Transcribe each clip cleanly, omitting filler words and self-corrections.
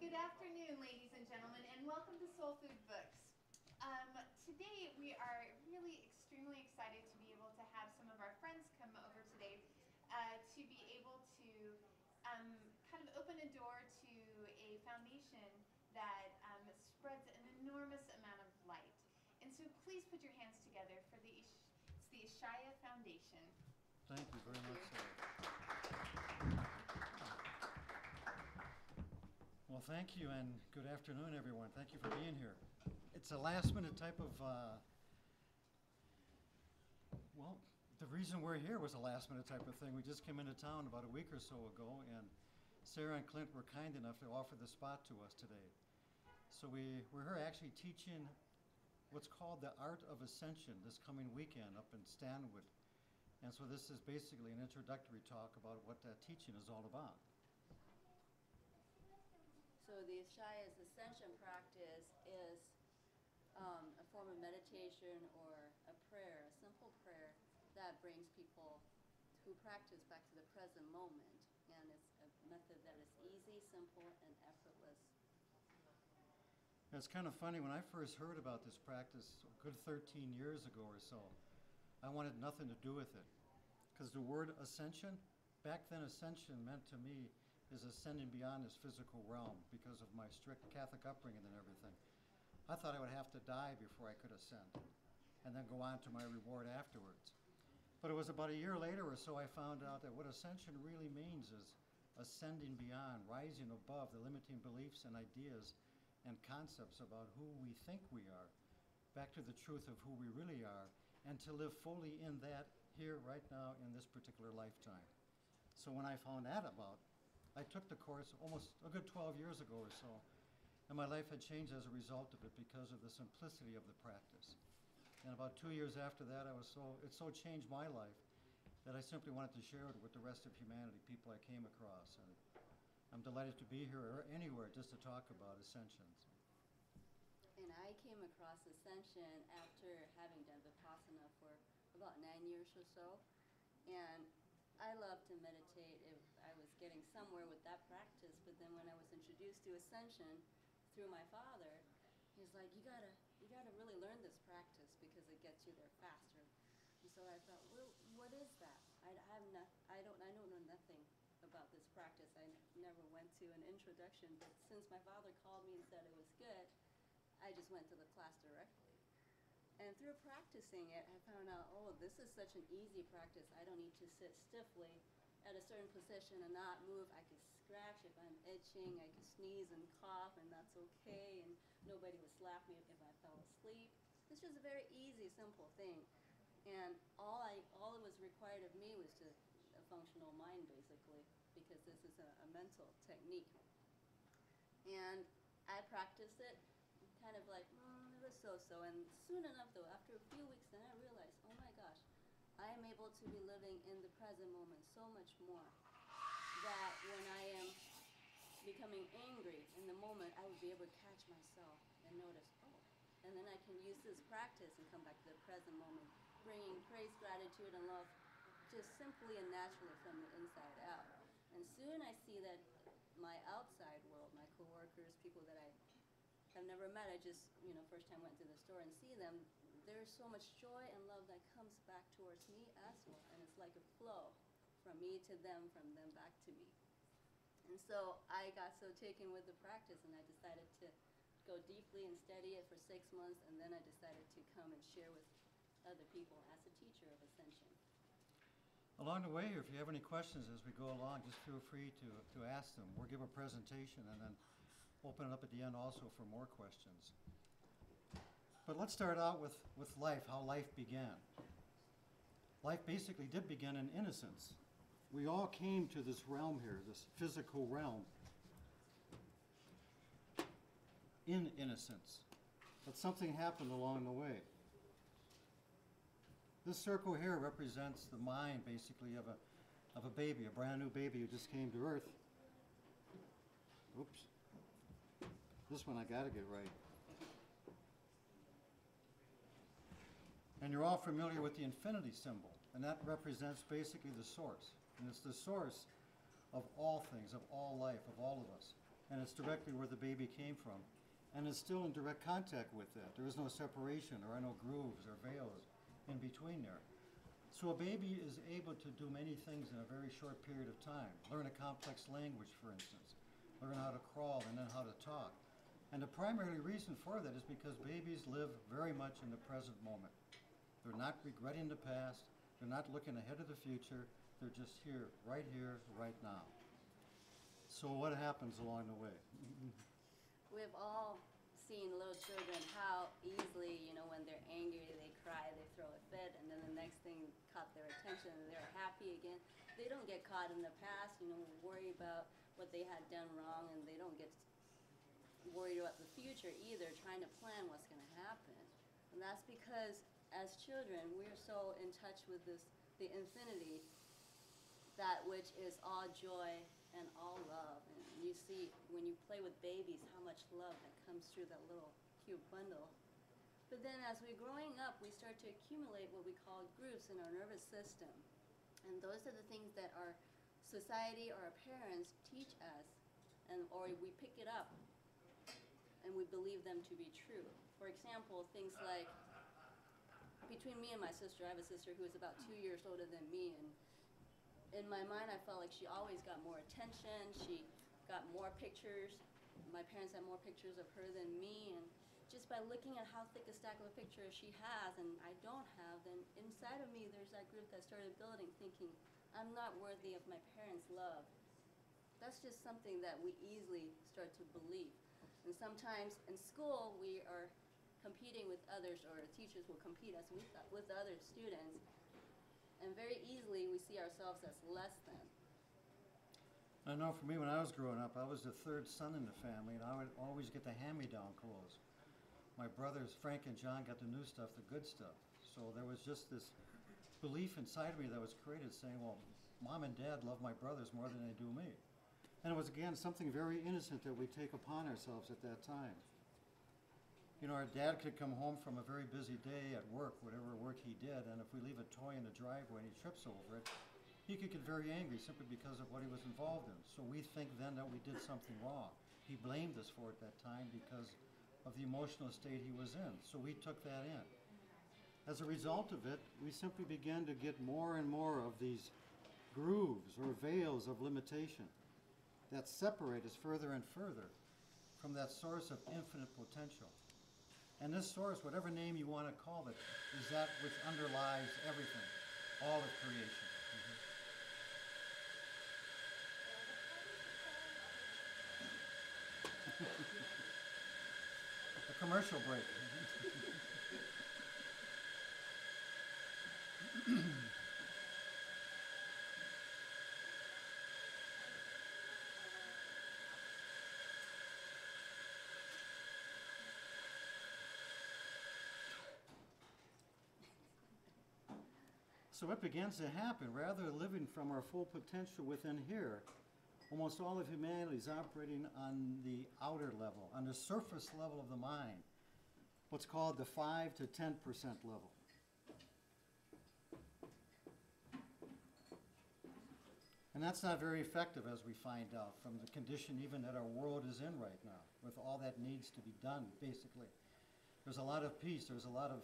Good afternoon, ladies and gentlemen, and welcome to SoulFood Books. Today we are really extremely excited to be able to have some of our friends come over today to be able to kind of open a door to a foundation that spreads an enormous amount of light. And so please put your hands together for it's the Ishaya Foundation. Thank you very much, sir. Well, thank you, and good afternoon, everyone. Thank you for being here. It's a last-minute type of, well, the reason we're here was a last-minute type of thing. We just came into town about a week or so ago, and Sarah and Clint were kind enough to offer the spot to us today. So we're here actually teaching what's called the Art of Ascension this coming weekend up in Stanwood. And so this is basically an introductory talk about what that teaching is all about. So the Ishaya's ascension practice is a form of meditation or a prayer, a simple prayer that brings people who practice back to the present moment. And it's a method that is easy, simple, and effortless. It's kind of funny, when I first heard about this practice a good 13 years ago or so, I wanted nothing to do with it. Because the word ascension, back then ascension meant to me is ascending beyond this physical realm because of my strict Catholic upbringing and everything. I thought I would have to die before I could ascend and then go on to my reward afterwards. But it was about a year later or so I found out that what ascension really means is ascending beyond, rising above the limiting beliefs and ideas and concepts about who we think we are, back to the truth of who we really are, and to live fully in that here, right now, in this particular lifetime. So when I found that about, I took the course almost a good 12 years ago or so, and my life had changed as a result of it because of the simplicity of the practice. And about 2 years after that, it so changed my life that I simply wanted to share it with the rest of humanity, people I came across. And I'm delighted to be here or anywhere just to talk about ascensions. And I came across ascension after having done Vipassana for about 9 years or so. And I love to meditate if I was getting somewhere with that practice, but then when I was introduced to ascension through my father, he's like, you gotta really learn this practice because it gets you there faster. And so I thought, well, what is that? I don't know nothing about this practice. I never went to an introduction, but since my father called me and said it was good, I just went to the class directly. And through practicing it, I found out, oh, this is such an easy practice. I don't need to sit stiffly at a certain position and not move. I could scratch if I'm itching. I could sneeze and cough, and that's okay. And nobody would slap me if I fell asleep. It's just a very easy, simple thing. And all it was required of me was just a functional mind, basically, because this is a mental technique. And I practiced it kind of like, it was so-so. And soon enough, though, after a few weeks, then I realized, oh my gosh, I am able to be living in the present moment so much more that when I am becoming angry in the moment, I would be able to catch myself and notice, oh, and then I can use this practice and come back to the present moment, bringing praise, gratitude, and love just simply and naturally from the inside out. And soon I see that my outside world, my coworkers, people that I have never met, I just, first time went to the store and see them, there's so much joy and love that comes back towards me as well. And it's like a flow from me to them, from them back to me. And so I got so taken with the practice, and I decided to go deeply and study it for 6 months, and then I decided to come and share with other people as a teacher of ascension. Along the way, if you have any questions as we go along, just feel free to ask them. We'll give a presentation and then open it up at the end also for more questions. But let's start out with life, how life began. Life basically did begin in innocence. We all came to this realm here, this physical realm, in innocence. But something happened along the way. This circle here represents the mind, basically, of a baby, a brand new baby who just came to Earth. Oops. This one I gotta get right. And you're all familiar with the infinity symbol, and that represents basically the source. And it's the source of all things, of all life, of all of us. and it's directly where the baby came from. And it's still in direct contact with that. There is no separation, there are no grooves or veils in between there. So a baby is able to do many things in a very short period of time. Learn a complex language, for instance. Learn how to crawl and then how to talk. And the primary reason for that is because babies live very much in the present moment. They're not regretting the past. They're not looking ahead of the future. They're just here, right now. So what happens along the way? We've all seen little children how easily, when they're angry, they cry, they throw a fit, and then the next thing caught their attention and they're happy again. They don't get caught in the past, worry about what they had done wrong, and they don't get worried about the future either, trying to plan what's going to happen. And that's because as children, we're so in touch with the infinity, that which is all joy and all love. And you see, when you play with babies, how much love that comes through that little cute bundle. But then as we're growing up, we start to accumulate what we call grooves in our nervous system. And those are the things that our society or our parents teach us, or we pick it up and we believe them to be true. For example, things like, between me and my sister, I have a sister who is about 2 years older than me, and in my mind I felt like she always got more attention, she got more pictures. My parents had more pictures of her than me, and just by looking at how thick a stack of a picture she has and I don't have, then inside of me there's that group that started building, thinking, I'm not worthy of my parents' love. That's just something that we easily start to believe. And sometimes in school we are competing with others, or teachers will compete us with other students, and very easily we see ourselves as less than. I know for me, when I was growing up, I was the third son in the family, and I would always get the hand-me-down clothes. My brothers, Frank and John, got the new stuff, the good stuff. So there was just this belief inside of me that was created saying, well, Mom and Dad love my brothers more than they do me. And it was, again, something very innocent that we take upon ourselves at that time. Our dad could come home from a very busy day at work, whatever work he did, and if we leave a toy in the driveway and he trips over it, he could get very angry simply because of what he was involved in. So we think then that we did something wrong. He blamed us for it that time because of the emotional state he was in. So we took that in. As a result of it, we simply began to get more and more of these grooves or veils of limitation that separate us further and further from that source of infinite potential. And this source, whatever name you want to call it, is that which underlies everything, all of creation. A commercial break. So what begins to happen, rather than living from our full potential within here, almost all of humanity is operating on the outer level, on the surface level of the mind, what's called the 5 to 10% level. And that's not very effective, as we find out from the condition even that our world is in right now, with all that needs to be done, basically. There's a lot of peace, there's a lot of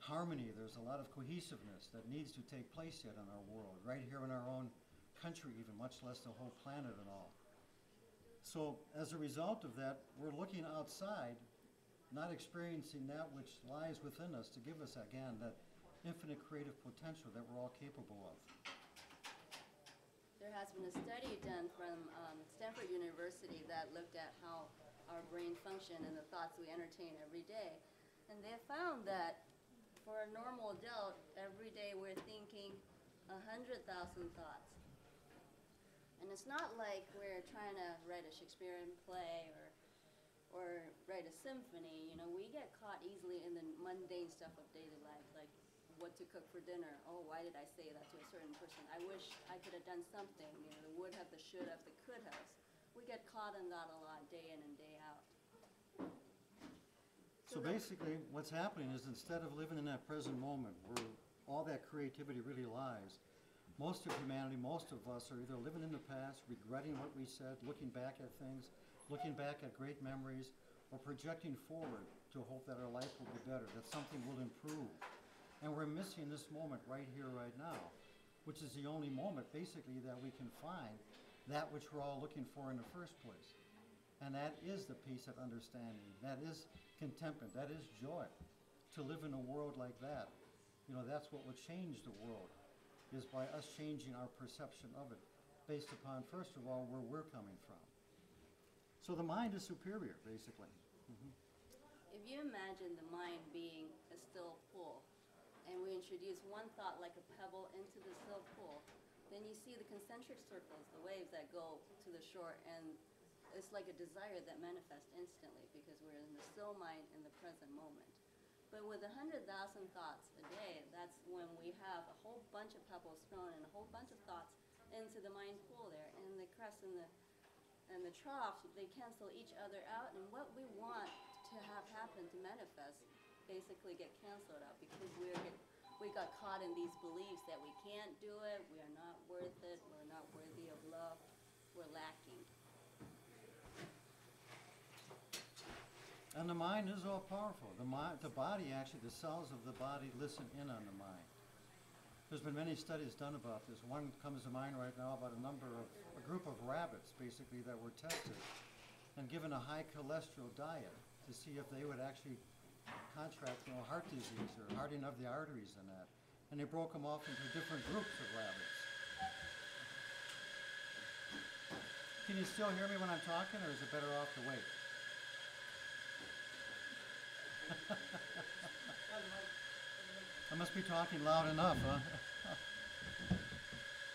harmony, there's a lot of cohesiveness that needs to take place yet in our world, right here in our own country even, much less the whole planet and all. So as a result of that, we're looking outside, not experiencing that which lies within us to give us, again, that infinite creative potential that we're all capable of. There has been a study done from Stanford University that looked at how our brain function and the thoughts we entertain every day. And they found that for a normal adult, every day we're thinking 100,000 thoughts. And it's not like we're trying to write a Shakespearean play or write a symphony. We get caught easily in the mundane stuff of daily life, like what to cook for dinner. Oh, why did I say that to a certain person? I wish I could have done something. The would have, the should have, the could have. We get caught in that a lot, day in and day out. So basically, what's happening is instead of living in that present moment where all that creativity really lies, most of humanity, most of us are either living in the past, regretting what we said, looking back at things, looking back at great memories, or projecting forward to hope that our life will be better, that something will improve. And we're missing this moment right here, right now, which is the only moment, basically, that we can find that which we're all looking for in the first place. And that is the peace of understanding. That is contentment. That is joy. To live in a world like that, that's what will change the world, is by us changing our perception of it, based upon, first of all, where we're coming from. So the mind is superior, basically. If you imagine the mind being a still pool, and we introduce one thought like a pebble into the still pool, then you see the concentric circles, the waves that go to the shore, and it's like a desire that manifests instantly because we're in the still mind in the present moment. But with 100,000 thoughts a day, that's when we have a whole bunch of pebbles thrown and a whole bunch of thoughts into the mind pool there. And the crest and the trough, they cancel each other out. And what we want to have happen to manifest basically get canceled out because we got caught in these beliefs that we can't do it, we are not worth it, we're not worthy of love, we're lacking. And the mind is all powerful. The body, actually, the cells of the body listen in on the mind. There's been many studies done about this. One comes to mind right now about a group of rabbits, basically, that were tested and given a high cholesterol diet to see if they would actually contract, heart disease or hardening of the arteries and that. And they broke them off into different groups of rabbits. Can you still hear me when I'm talking, or is it better off to wait? I must be talking loud enough, huh?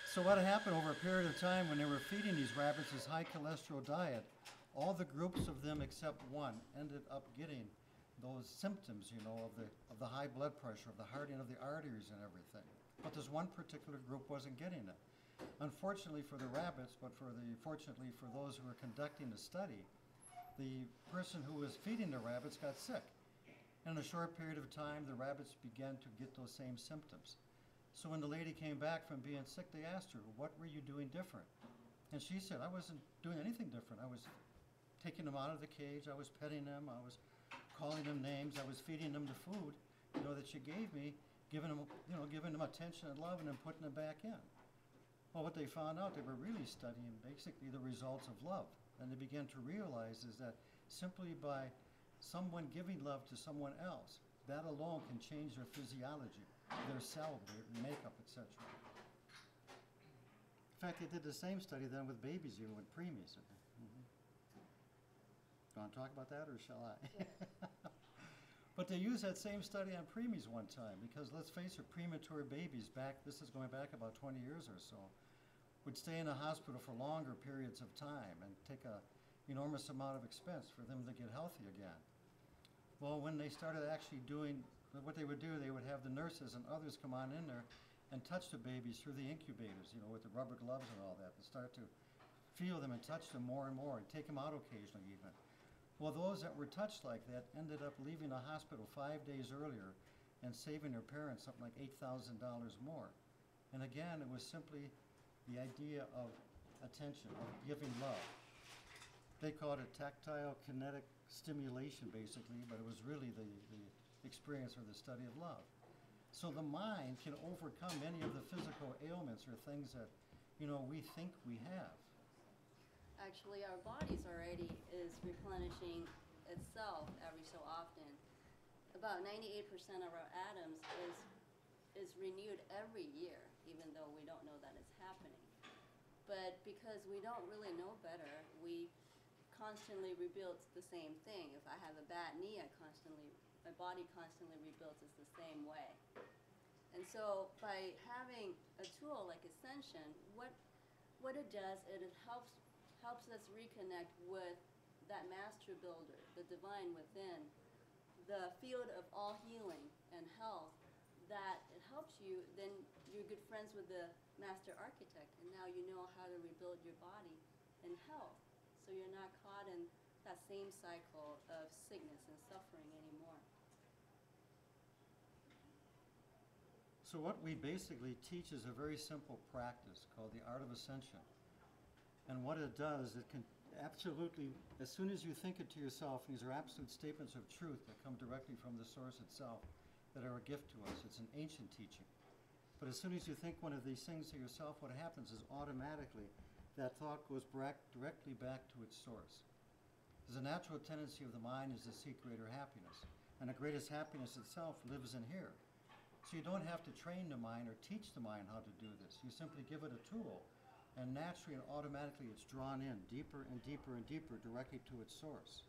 So what happened over a period of time when they were feeding these rabbits this high cholesterol diet, all the groups of them except one ended up getting those symptoms, of the high blood pressure, of the hardening of the arteries and everything. But this one particular group wasn't getting it. Unfortunately for the rabbits, but fortunately for those who were conducting the study, the person who was feeding the rabbits got sick. In a short period of time, the rabbits began to get those same symptoms. So when the lady came back from being sick, they asked her, what were you doing different? And she said, I wasn't doing anything different. I was taking them out of the cage, I was petting them, I was calling them names, I was feeding them the food, that you gave me, giving them attention and love, and then putting them back in. Well, what they found out, they were really studying basically the results of love. And they began to realize is that simply by someone giving love to someone else, that alone can change their physiology, their cell, their makeup, etc. In fact, they did the same study then with babies, even with preemies. You want to talk about that, or shall I? But they used that same study on preemies one time, because let's face it, premature babies this is going back about 20 years or so, would stay in a hospital for longer periods of time and take an enormous amount of expense for them to get healthy again. Well, when they started actually doing what they would do, they would have the nurses and others come on in there and touch the babies through the incubators, with the rubber gloves and all that, and start to feel them and touch them more and more and take them out occasionally even. Well, those that were touched like that ended up leaving the hospital 5 days earlier and saving their parents something like $8,000 more. And again, it was simply the idea of attention, of giving love. They called it tactile kinetic stimulation, basically, but it was really the experience or the study of love. So the mind can overcome many of the physical ailments or things that, we think we have. Actually, our bodies already is replenishing itself every so often. About 98% of our atoms is renewed every year, even though we don't know that it's happening. But because we don't really know better, we constantly rebuild the same thing. If I have a bad knee, my body constantly rebuilds it the same way. And so by having a tool like Ascension, what it does, it helps us reconnect with that master builder, the divine within, the field of all healing and health, that it helps you, then you're good friends with the master architect, and now you know how to rebuild your body in health, so you're not caught in that same cycle of sickness and suffering anymore. So what we basically teach is a very simple practice called the art of ascension. And what it does, Absolutely. As soon as you think it to yourself, these are absolute statements of truth that come directly from the source itself, that are a gift to us. It's an ancient teaching. But as soon as you think one of these things to yourself, what happens is automatically that thought goes directly back to its source. There's a natural tendency of the mind is to seek greater happiness. And the greatest happiness itself lives in here. So you don't have to train the mind or teach the mind how to do this. You simply give it a tool, and naturally and automatically it's drawn in deeper and deeper and deeper directly to its source.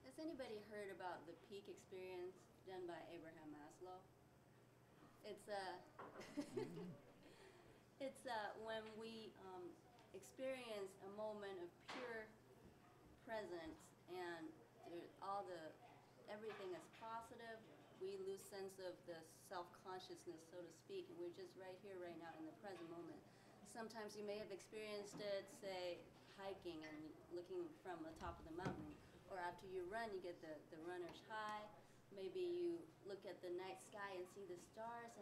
Has anybody heard about the peak experience done by Abraham Maslow? It's when we experience a moment of pure presence, and everything is positive. We lose sense of the self-consciousness, so to speak, and we're just right here, right now, in the present moment. Sometimes you may have experienced it, say, hiking and looking from the top of the mountain, or after you run, you get the runner's high. Maybe you look at the night sky and see the stars,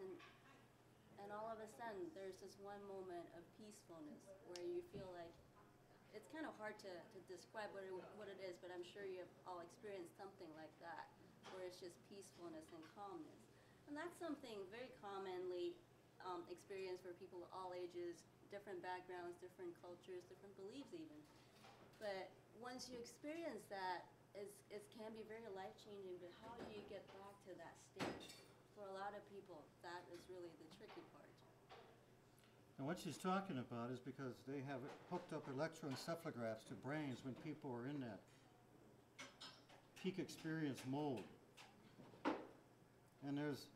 and all of a sudden, there's this one moment of peacefulness where you feel like, it's kind of hard to describe what it is, but I'm sure you've all experienced something like that, where it's just peacefulness and calmness. And that's something very commonly experienced for people of all ages, different backgrounds, different cultures, different beliefs even. But once you experience that, it can be very life-changing, but how do you get back to that state? For a lot of people, that is really the tricky part. And what she's talking about is because they have hooked up electroencephalographs to brains when people are in that peak experience mode. And there's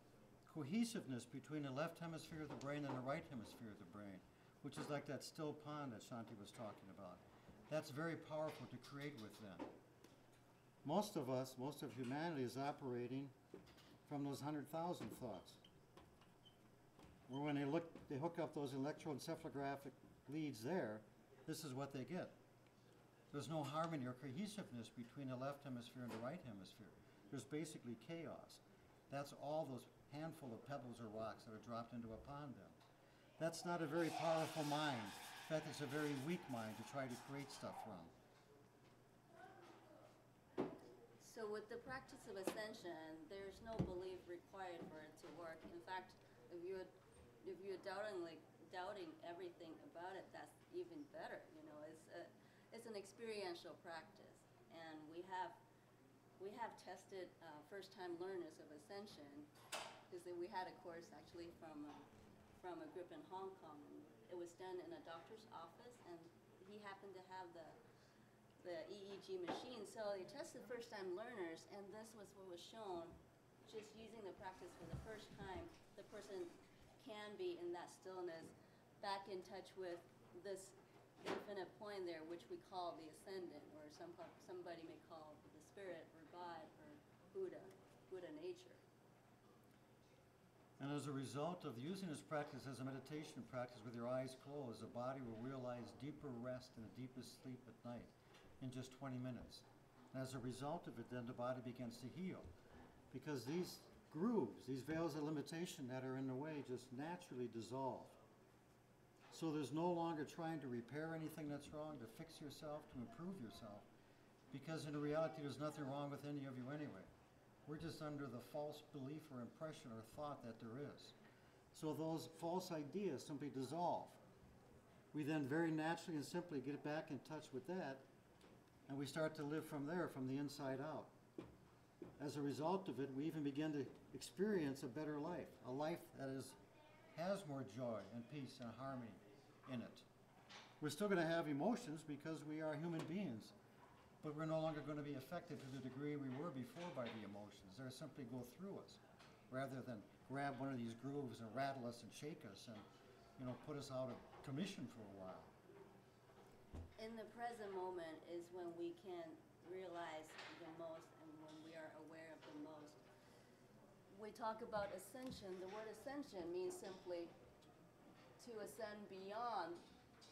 cohesiveness between the left hemisphere of the brain and the right hemisphere of the brain, which is like that still pond that Shanti was talking about. That's very powerful to create with them. Most of humanity is operating from those 100,000 thoughts. Where when they hook up those electroencephalographic leads there, this is what they get. There's no harmony or cohesiveness between the left hemisphere and the right hemisphere. There's basically chaos. That's all those handful of pebbles or rocks that are dropped into a pond then. That's not a very powerful mind. In fact, it's a very weak mind to try to create stuff from. So with the practice of ascension, there's no belief required for it to work. In fact, if you're doubting everything about it, that's even better. You know, it's an experiential practice, and we have tested first-time learners of ascension, because we had a course actually from a group in Hong Kong, and it was done in a doctor's office, and he happened to have the EEG machine. So they tested first-time learners, and this was what was shown. Just using the practice for the first time, the person can be in that stillness, back in touch with this infinite point there, which we call the ascendant, or somebody may call the spirit, or God, or Buddha nature. And as a result of using this practice as a meditation practice with your eyes closed, the body will realize deeper rest and the deepest sleep at night in just 20 minutes. And as a result of it, then the body begins to heal. Because these grooves, these veils of limitation that are in the way just naturally dissolve. So there's no longer trying to repair anything that's wrong, to fix yourself, to improve yourself. Because in reality, there's nothing wrong with any of you anyway. We're just under the false belief or impression or thought that there is. So those false ideas simply dissolve. We then very naturally and simply get back in touch with that, and we start to live from there, from the inside out. As a result of it, we even begin to experience a better life, a life that has more joy and peace and harmony in it. We're still going to have emotions because we are human beings, but we're no longer going to be affected to the degree we were before by the emotions. They simply go through us, rather than grab one of these grooves and rattle us and shake us and, put us out of commission for a while. In the present moment is when we can realize the most and when we are aware of the most. We talk about ascension. The word ascension means simply to ascend beyond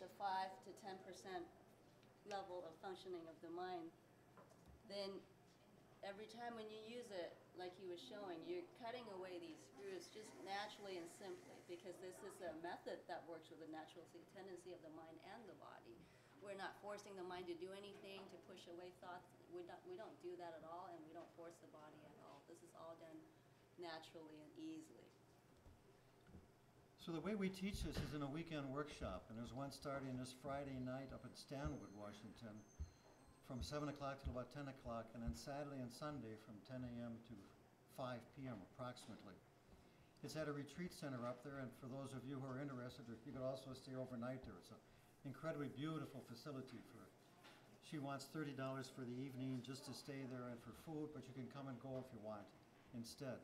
the 5 to 10% level of functioning of the mind. Then every time when you use it, like he was showing, you're cutting away these screws just naturally and simply, because this is a method that works with the natural tendency of the mind and the body, we're not forcing the mind to do anything, to push away thoughts. We don't do that at all, and we don't force the body at all. This is all done naturally and easily. So the way we teach this is in a weekend workshop, and there's one starting this Friday night up at Stanwood, Washington, from 7 o'clock till about 10 o'clock, and then Saturday and Sunday from 10 a.m. to 5 p.m. approximately. It's at a retreat center up there, and for those of you who are interested, you could also stay overnight there. It's an incredibly beautiful facility for it. She wants $30 for the evening just to stay there and for food, but you can come and go if you want instead.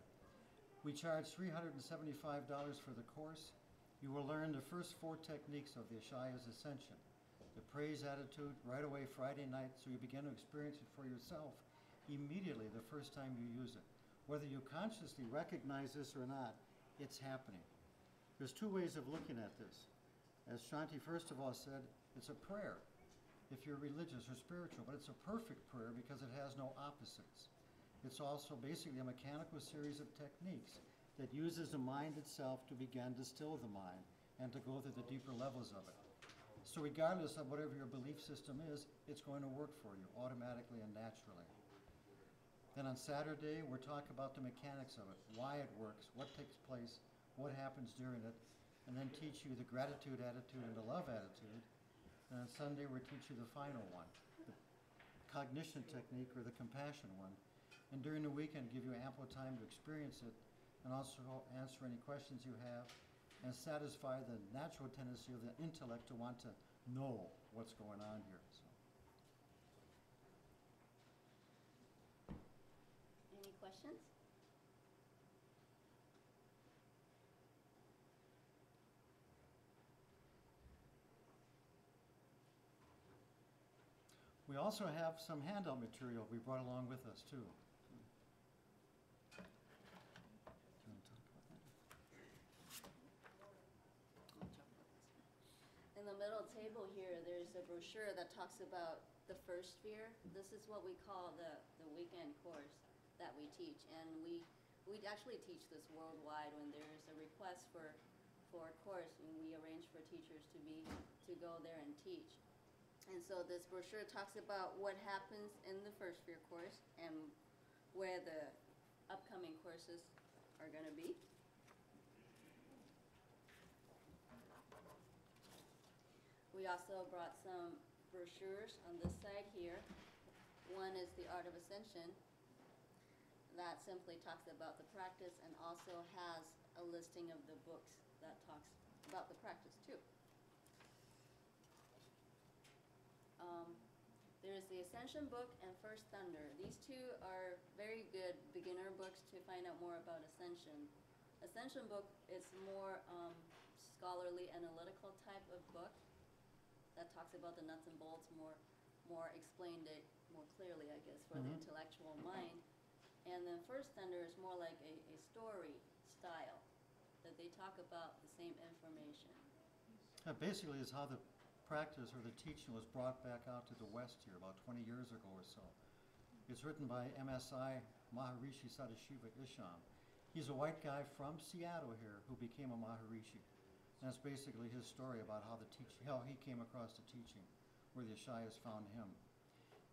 We charge $375 for the course. You will learn the first 4 techniques of the Ishaya's ascension. The praise attitude right away Friday night, so you begin to experience it for yourself immediately the first time you use it. Whether you consciously recognize this or not, it's happening. There's 2 ways of looking at this. As Shanti first of all said, it's a prayer if you're religious or spiritual, but it's a perfect prayer because it has no opposites. It's also basically a mechanical series of techniques that uses the mind itself to begin to still the mind and to go to the deeper levels of it. So regardless of whatever your belief system is, it's going to work for you automatically and naturally. Then on Saturday, we'll talk about the mechanics of it, why it works, what takes place, what happens during it, and then teach you the gratitude attitude and the love attitude. And on Sunday, we'll teach you the final one, the cognition technique or the compassion one. And during the weekend, give you ample time to experience it and also answer any questions you have and satisfy the natural tendency of the intellect to want to know what's going on here. Any questions? We also have some handout material we brought along with us too. In the middle table here, there's a brochure that talks about the first sphere. This is what we call the weekend course that we teach, and we actually teach this worldwide. When there's a request for a course, and we arrange for teachers to go there and teach. And so this brochure talks about what happens in the first sphere course and where the upcoming courses are going to be. We also brought some brochures on this side here. One is the Art of Ascension. That simply talks about the practice and also has a listing of the books that talks about the practice too. There's the Ascension book and First Thunder. These 2 are very good beginner books to find out more about Ascension. Ascension book is more scholarly, analytical type of book that talks about the nuts and bolts, more explained it more clearly, I guess, for the intellectual mind. And then First Thunder is more like a story style, that they talk about the same information. That basically is how the practice or the teaching was brought back out to the West here about 20 years ago or so. It's written by MSI Maharishi Sadashiva Isham. He's a white guy from Seattle here who became a Maharishi. And that's basically his story about how he came across the teaching, where the Ishayas found him.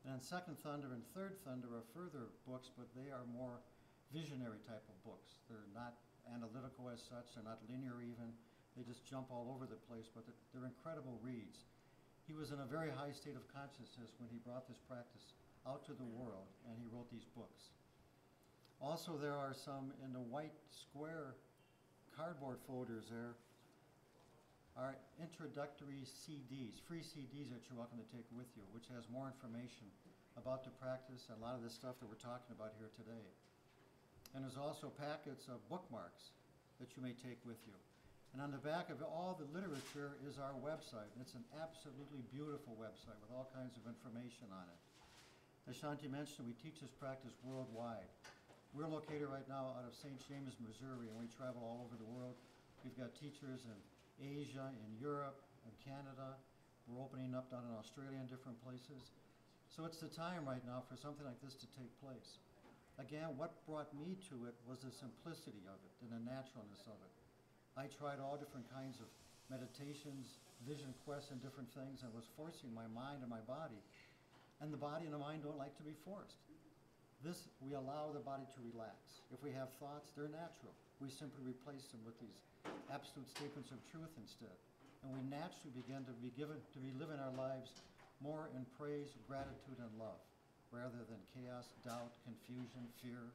And then Second Thunder and Third Thunder are further books, but they are more visionary type of books. They're not analytical as such, they're not linear even. They just jump all over the place, but they're incredible reads. He was in a very high state of consciousness when he brought this practice out to the world, and he wrote these books. Also, there are some in the white square cardboard folders there are introductory CDs, free CDs that you're welcome to take with you, which has more information about the practice and a lot of the stuff that we're talking about here today. And there's also packets of bookmarks that you may take with you. And on the back of all the literature is our website. It's an absolutely beautiful website with all kinds of information on it. As Shanti mentioned, we teach this practice worldwide. We're located right now out of St. James, Missouri, and we travel all over the world. We've got teachers in Asia, in Europe, in Canada. We're opening up down in Australia and different places. So it's the time right now for something like this to take place. Again, what brought me to it was the simplicity of it and the naturalness of it. I tried all different kinds of meditations, vision quests and different things, and was forcing my mind and my body. And the body and the mind don't like to be forced. This, we allow the body to relax. If we have thoughts, they're natural. We simply replace them with these absolute statements of truth instead. And we naturally begin to be living our lives more in praise, gratitude, and love, rather than chaos, doubt, confusion, fear.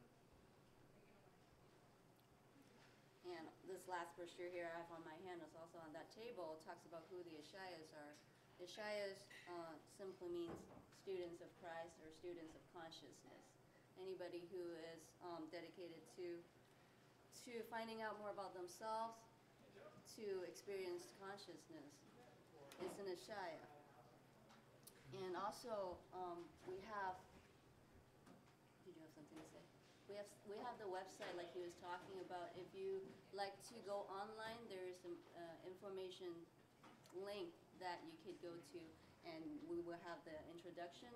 And this last brochure here I have on my hand is also on that table. It talks about who the Ishayas are. Ishayas simply means students of Christ or students of consciousness. Anybody who is dedicated to finding out more about themselves, to experience consciousness, is an Ishaya. And also, we have, did you have something to say? We have the website like he was talking about. If you like to go online, there is some information link that you could go to, and we will have the introduction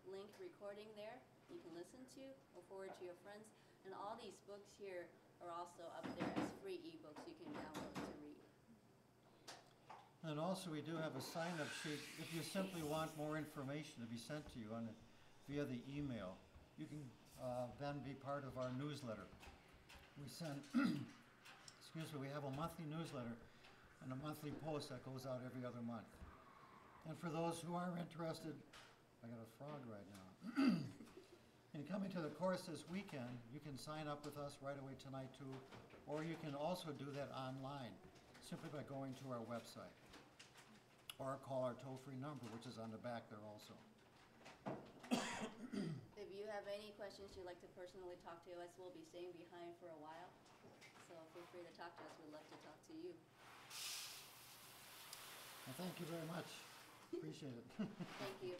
link recording there you can listen to or forward to your friends. And all these books here are also up there as free ebooks you can download to read. And also we do have a sign-up sheet. If you simply want more information to be sent to you via the email, you can then be part of our newsletter. We send, we have a monthly newsletter and a monthly post that goes out every other month. And for those who are interested, I got a frog right now. In coming to the course this weekend, you can sign up with us right away tonight too, or you can also do that online simply by going to our website, or call our toll-free number, which is on the back there also. If you have any questions you'd like to personally talk to us, we'll be staying behind for a while. So feel free to talk to us. We'd love to talk to you. Well, thank you very much. Appreciate it. Thank you.